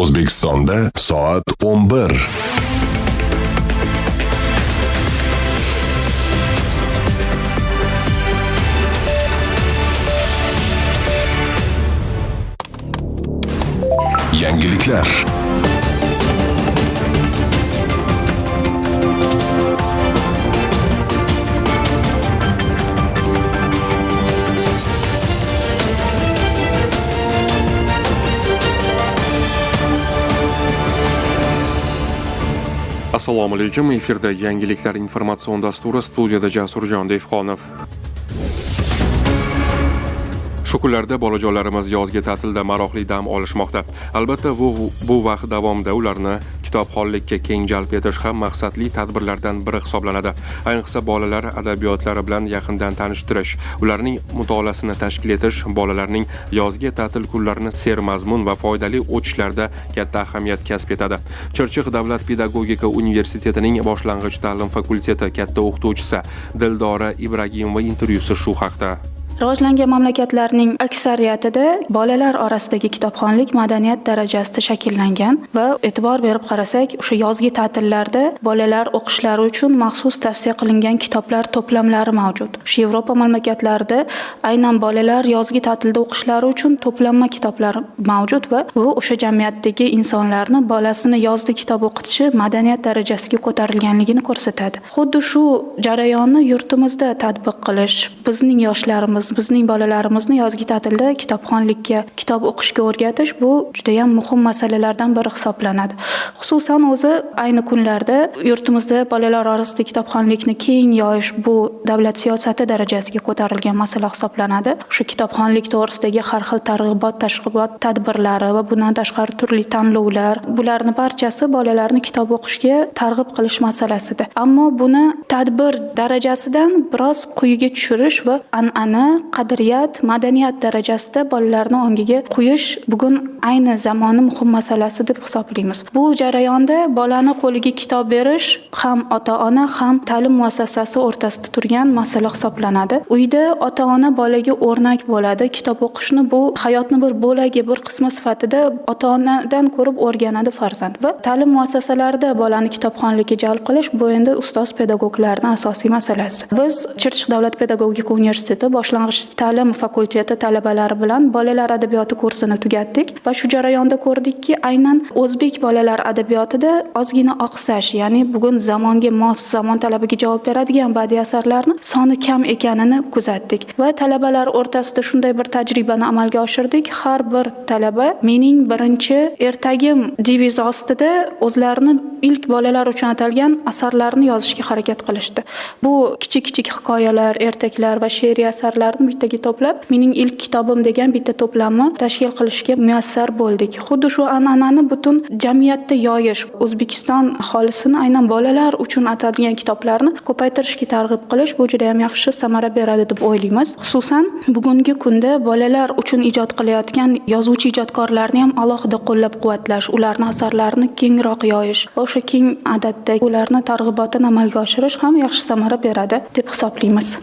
O'zbekistonda soat 11. Yangiliklar. Assalomu alaykum. Efirda yangiliklar informatsion dasturi, studiyada Jasurjon Devxonov. Shu kunlarda bolajonlarimiz yozgi ta'tilda maroqli dam olishmoqda. Albatta, bu vaqt davomida ularni kitobxonlikka keng jalb etish ham maqsadli tadbirlardan biri hisoblanadi. Ayniqsa bolalar adabiyotlari bilan yaqindan tanishtirish, ularning mutolaasini tashkil etish bolalarning yozgi ta'til kunlarini sermazmun va foydali o'tishlarda katta ahamiyat kasb etadi. Chirchiq davlat pedagogika universitetining boshlang'ich ta'lim fakulteti katta o'qituvchisi Dildora Ibragimova intervyusi shu haqda. Rivojlangan mamlakatlarning aksariyatida bolalar orasidagi kitobxonlik madaniyat darajasida shakllangan va e'tibor berib qarasak, o'sha yozgi ta'tillarda bolalar o'qishlari uchun maxsus tavsiya qilingan kitoblar to'plamlari mavjud. Shu Yevropa mamlakatlarida aynan bolalar yozgi ta'tilda o'qishlari uchun to'planma kitoblar mavjud va bu o'sha jamiyatdagi insonlarni bolasini yozda kitob o'qitishi madaniyat darajasiga ko'tarilganligini ko'rsatadi. Xuddi shu jarayonni yurtimizda tatbiq qilish, bizning yoshlarimiz bizning bolalarimizni yozgi ta'tilda kitobxonlikka, kitob o'qishga o'rgatish bu juda ham muhim masalalardan biri hisoblanadi. Xususan o'zi ayni kunlarda yurtimizda bolalar orasida kitobxonlikni keng yoyish bu davlat siyosati darajasiga ko'tarilgan masala hisoblanadi. O'sha kitobxonlik to'g'risidagi har xil targ'ibot tadbirlari va bundan tashqari turli tanlovlar, bularning barchasi bolalarni kitob o'qishga targ'ib qilish masalasidir. Ammo buni tadbir darajasidan biroz quyiga tushirish va an'ana, qadriyat, madaniyat darajasida bolalarni ongiga qo'yish bugun ayni zamoni muhim masalasi deb hisoblaymiz. Bu jarayonda bolani qo'liga kitob berish ham ota-ona ham ta'lim muassasasi o'rtasida turgan masala hisoblanadi. Uyda ota-ona bolaga o'rnak bo'ladi. Kitob o'qishni bu hayotni bir bo'lagi, bir qismi sifatida ota-onadan ko'rib o'rganadi farzand va ta'lim muassasalarida bolani kitobxonlikka jalb qilish bu endi ustoz pedagoglarning asosiy masalasi. Biz Chirchiq davlat pedagogika universiteti boshlang'ich ta'lim fakulteti talabalari bilan bolalar adabiyoti kursini tugatdik va shu jarayonda ko'rdikki, aynan o'zbek bolalar adabiyotida ozgina oqsash, ya'ni bugun zamonga mos, zamon talabiga javob beradigan badiiy asarlarning soni kam ekanini kuzatdik va talabalar o'rtasida shunday bir tajribani amalga oshirdik. Har bir talaba mening birinchi ertagim devizi ostida o'zlarini ilk bolalar uchun atalgan asarlarni yozishga harakat qilishdi. Bu kichik hikoyalar, ertaklar va she'riy asarlarni bittaga to'plab, mening ilk kitobim degan bitta to'plamni tashkil qilishga muyassar bo'ldik. Xuddi shu an'anani butun jamiyatda yoyish, O'zbekiston aholisini aynan bolalar uchun atalgan kitoblarni ko'paytirishga targ'ib qilish bu juda ham yaxshi samara beradi deb o'ylaymiz. Xususan, bugungi kunda bolalar uchun ijod qilayotgan yozuvchi ijodkorlarni ham alohida qo'llab-quvvatlash, ularning asarlarini kengroq yoyish va o'sha keng adatda ularni targ'ibotini amalga oshirish ham yaxshi samara beradi deb hisoblaymiz.